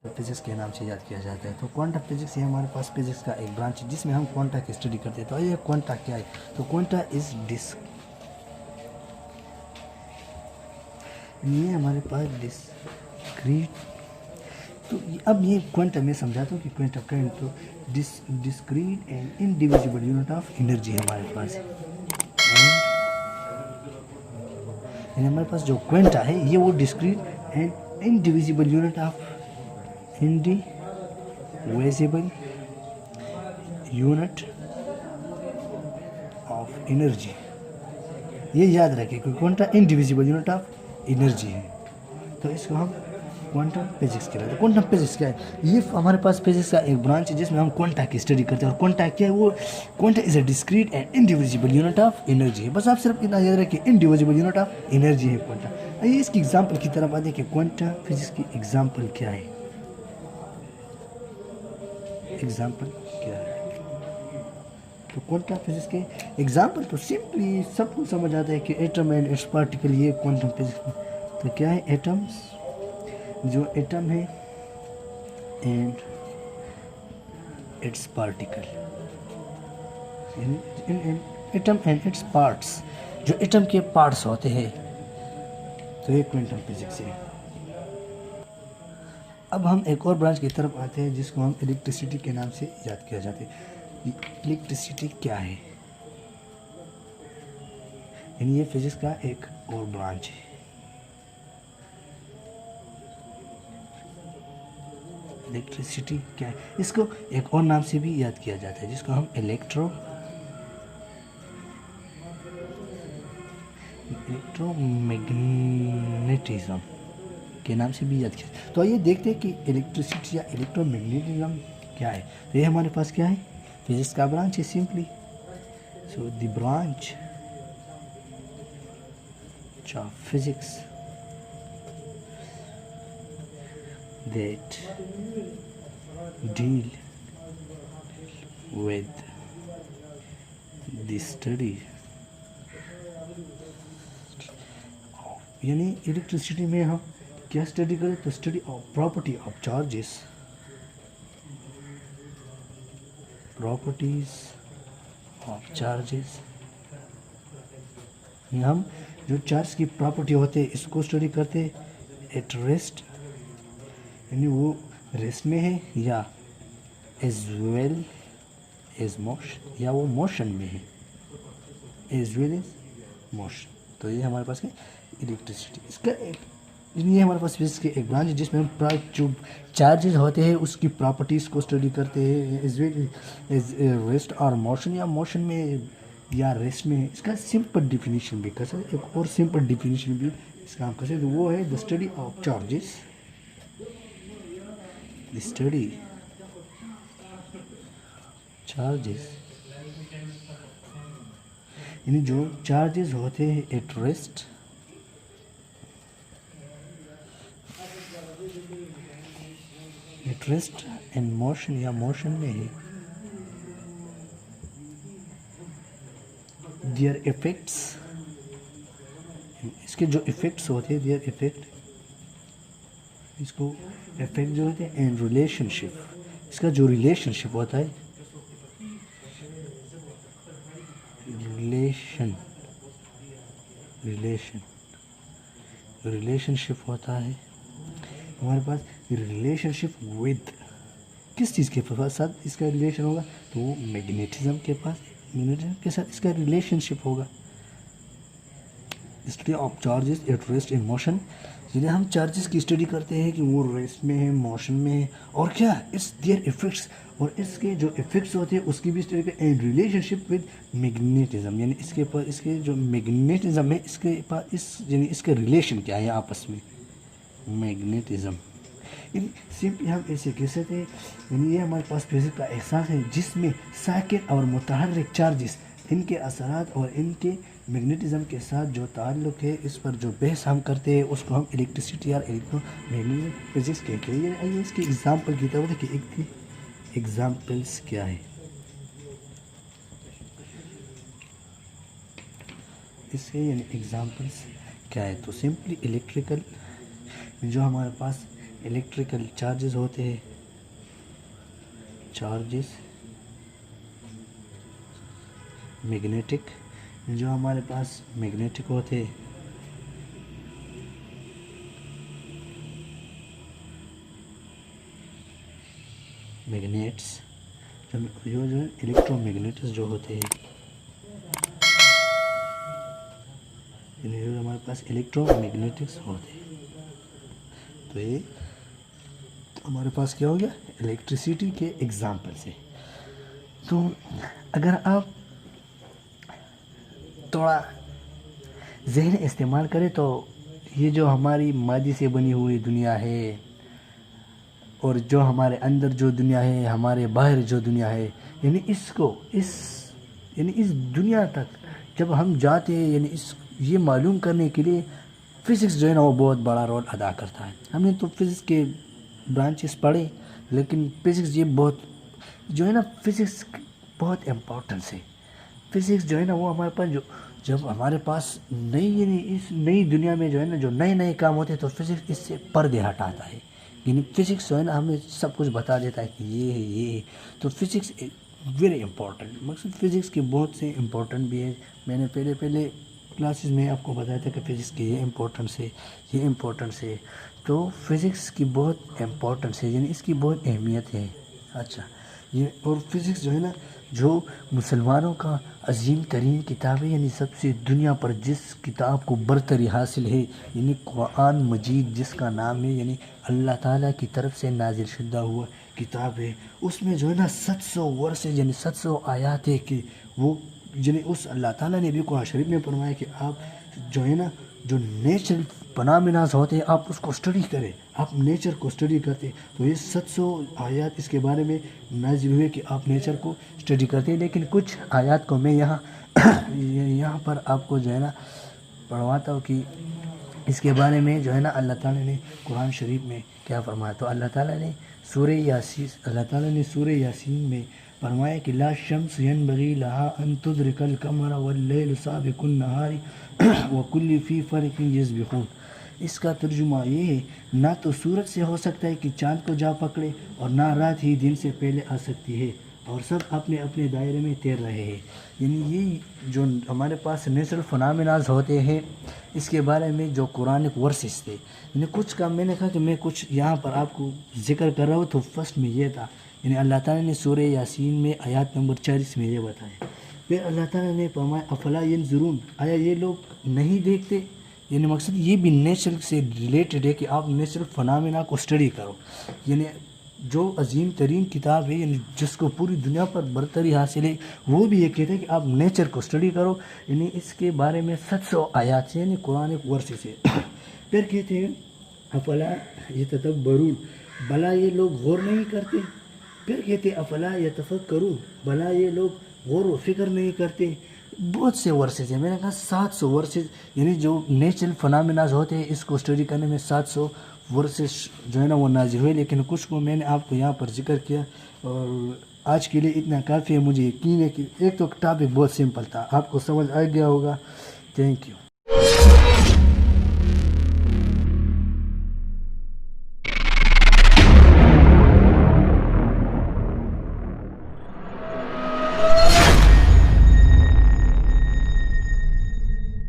Physics के नाम से याद किया जाता है। तो क्वांटम फिजिक्स ये हमारे पास फिजिक्स का एक ब्रांच है जिसमें हम क्वांटा की स्टडी करते हैं। तो ये क्वांटा क्या है? तो क्वांटा इज ये हमारे पास डिस्क्रीट। तो अब ये क्वांटम में समझाता हूँ कि क्वांटम का तो discrete and indivisible unit of energy है हमारे पास। एंड हमारे पास जो क्वांटा है ये वो discrete and indivisible unit of indivisible unit of energy. ये याद रखें कि quanta indivisible unit of energy है। तो इसको हम क्वांटम फिजिक्स कहते हैं। क्वांटम फिजिक्स क्या है? ये हमारे पास फिजिक्स का एक ब्रांच है जिसमें हम क्वांटा की स्टडी करते हैं। और क्वांटा क्या है? वो quanta is a discrete and indivisible unit of energy है। बस आप सिर्फ इतना याद रखिए, इनडिविजिबल यूनिट ऑफ एनर्जी है क्वांटा। आइए इसकी एग्जाम्पल की तरफ आते हैं कि क्वांटम फिजिक्स की एग्जाम्पल क्या है। एग्जाम्पल क्या है? तो क्वांटम फिजिक्स के एग्जाम्पल तो सिंपली सबको समझ आता है कि एटम एंड इट्स पार्टिकल, ये क्वांटम फिजिक्स में। तो क्या है? एटम्स, जो एटम है and it's particle, atom and its parts, जो एटम के पार्ट्स होते हैं। तो ये क्वांटम फिजिक्स है। अब हम एक और ब्रांच की तरफ आते हैं जिसको हम इलेक्ट्रिसिटी के नाम से याद किया जाता है। इलेक्ट्रिसिटी क्या है? यानी ये फिजिक्स का एक और ब्रांच है। इलेक्ट्रिसिटी क्या है? इसको एक और नाम से भी याद किया जाता है जिसको हम इलेक्ट्रोमैग्नेटिज्म के नाम से भी याद किया। तो आइए देखते हैं कि इलेक्ट्रिसिटी या इलेक्ट्रोमैग्नेटिज्म क्या है। तो ये हमारे पास क्या है? फिजिक्स का ब्रांच है simply. So the branch of physics that deal with the study यानी इलेक्ट्रिसिटी में हम क्या स्टडी करें? तो study of property of charges, properties of charges. हम जो चार्ज की प्रॉपर्टी होते हैं इसको स्टडी करते हैं एट रेस्ट, यानी वो रेस्ट में है, या एज वेल एज मोशन, या वो मोशन में है एज वेल एज मोशन। तो ये हमारे पास है इलेक्ट्रिसिटी। इसका एक ये हमारे पास फिजिक्स के एक ब्रांच है जिसमें हम जो चार्जेस होते हैं उसकी प्रॉपर्टीज़ को स्टडी करते हैं एज वेल एज रेस्ट और मोशन, या मोशन में या रेस्ट में। इसका सिंपल डिफिनीशन भी कर सकते, एक और सिंपल डिफिनीशन भी इसका हम कर सकते, वो है the study of charges, the study charges, यानी जो चार्जेस होते हैं एट रेस्ट एंड मोशन, या मोशन में है, देयर इफेक्ट्स, इसके जो इफेक्ट्स होते हैं देयर इफेक्ट, इसको इफेक्ट जो होते हैं एंड रिलेशनशिप, इसका जो रिलेशनशिप होता है, रिलेशनशिप होता है हमारे पास। रिलेशनशिप विद किस चीज़ के साथ इसका रिलेशन होगा? तो वो मैग्नेटिज्म के साथ इसका रिलेशनशिप होगा। Study of charges at rest in motion, जिन्हें हम चार्जेस की स्टडी करते हैं कि वो रेस्ट में है, मोशन में है, और क्या इट्स देयर इफेक्ट्स, और इसके जो इफेक्ट्स होते हैं उसकी भी स्टडी करते हैं। एंड रिलेशनशिप विद मैग्नेटिज्म, यानी इसके पास इसके जो मैग्नेटिज्म है इसके पास यानी इसका रिलेशन क्या है आपस में, मैग्नेटिज्म। इन सिंपली हम ऐसे कह सकते हैं, यानी ये हमारे पास फिजिक्स का एहसास है जिसमें साकिन और मुतहर्रिक चार्जेस, इनके असरात और इनके मैग्नेटिज्म के साथ जो ताल्लुक है, इस पर जो बहस हम करते हैं उसको हम इलेक्ट्रिसिटी और इलेक्ट्रोमैग्नेटिज्म फिजिक्स कहते हैं। आइए इसकी एग्जांपल की तरफ देखिए, एक एग्जांपल्स क्या है इसके, यानी एग्जांपल्स क्या है? तो सिंपली इलेक्ट्रिकल जो हमारे पास इलेक्ट्रिकल चार्जेस होते हैं, चार्जेस मैग्नेटिक, जो हमारे पास मैग्नेटिक होते हैं, मैग्नेट्स, जो जो इलेक्ट्रोमैग्नेटिक्स जो होते हैं, जो हमारे पास इलेक्ट्रोमैग्नेटिक्स होते हैं, तो ये हमारे पास क्या हो गया इलेक्ट्रिसिटी के एग्जाम्पल से। तो अगर आप थोड़ा जहन इस्तेमाल करें तो ये जो हमारी मादी से बनी हुई दुनिया है और जो हमारे अंदर जो दुनिया है, हमारे बाहर जो दुनिया है, यानी इस दुनिया तक जब हम जाते हैं, यानी ये मालूम करने के लिए फ़िज़िक्स जो है ना वो बहुत बड़ा रोल अदा करता है। हमने तो फिज़िक्स के ब्रांचेस पढ़े, लेकिन फ़िज़िक्स ये बहुत जो है ना फ़िज़िक्स बहुत इम्पोर्टेंस है। फ़िज़िक्स जो है ना वो हमारे पास जो जब हमारे पास यानी इस नई दुनिया में जो है ना जो नए नए काम होते हैं तो फिज़िक्स इससे पर्दे हटाता है। यानी फ़िज़िक्स जो है ना हमें सब कुछ बता देता है कि ये है ये है। तो फ़िज़िक्स वेरी इंपॉर्टेंट, मकसद फ़िज़िक्स के बहुत से इम्पोर्टेंट भी है। मैंने पहले क्लासेस में आपको बताया था कि फ़िज़िक्स की ये इम्पोर्टेंस है। तो फ़िज़िक्स की बहुत इम्पोर्टेंस है, यानी इसकी बहुत अहमियत है। अच्छा, ये और फ़िज़िक्स जो है ना जो मुसलमानों का अजीम तरीन किताब है, यानी सबसे दुनिया पर जिस किताब को बरतरी हासिल है, यानी कुरान मजीद जिसका नाम है, यानी अल्लाह ताला की तरफ से नाजिल शुदा हुआ किताब है, उसमें जो है ना 700 वर्स है, यानी 700 आयात है कि वो यानी उस अल्लाह ताला ने भी कुरान शरीफ में फरमाया कि आप जो है ना जो नेचुरल पनामिनाज होते हैं आप उसको स्टडी करें, आप नेचर को स्टडी करते। तो ये 700 आयत इसके बारे में नाजिल हुए कि आप नेचर को स्टडी करते हैं। लेकिन कुछ आयत को मैं यहाँ पर आपको जो है ना पढ़वाता हूँ कि इसके बारे में जो है ना अल्लाह ताला ने कुरान शरीफ में क्या फरमाया। तो अल्लाह ताला ने सूरह यासीन में फरमाया कि ला शम्स यनबगी लहा अन तुदरिकल कमर वल्लैल साबिकुन नहारी व कुल्ली फी फलकिन यस्बिहून। इसका तर्जुमा ये है, ना तो सूरज से हो सकता है कि चाँद को जा पकड़े और ना रात ही दिन से पहले आ सकती है, और सब अपने अपने दायरे में तैर रहे हैं। यानी ये जो हमारे पास नेचुरल फिनोमेनाज होते हैं इसके बारे में जो कुरानिक वर्सेस थे, यानी कुछ का मैंने कहा कि मैं कुछ यहाँ पर आपको जिक्र कर रहा हूँ। तो फर्स्ट में ये था, यानी अल्लाह ताला ने सूरह यासीन में आयत नंबर 40 में ये बताया। फिर अल्लाह ताला ने फरमाया अफला यंजुरून, आया ये लोग नहीं देखते। यानी मकसद ये भी नेचर से रिलेटेड है कि आप नेचुरल फिनोमेना को स्टडी करो। यानी जो अजीम तरीन किताब है, यानी जिसको पूरी दुनिया पर बरतरी हासिल है, वो भी ये कहते हैं कि आप नेचर को स्टडी करो। यानी इसके बारे में 700 आयात से यानी कुरान एक वर्ष से फिर कहते हैं अफला यतदब्बरून, भला ये लोग गौर नहीं करते। फिर कहते हैं अफला यतफक्करून, भला ये लोग गौर व फिक्र नहीं करते। बहुत से वर्सेस हैं, मैंने कहा 700 वर्सेस, यानी जो नेचुरल फिनोमेनाज होते हैं इसको स्टडी करने में 700 वर्सेस जो है ना वो नाजिल हुए। लेकिन कुछ को मैंने आपको यहाँ पर जिक्र किया और आज के लिए इतना काफ़ी है। मुझे यकीन है कि एक तो टॉपिक बहुत सिंपल था, आपको समझ आ गया होगा। Thank you.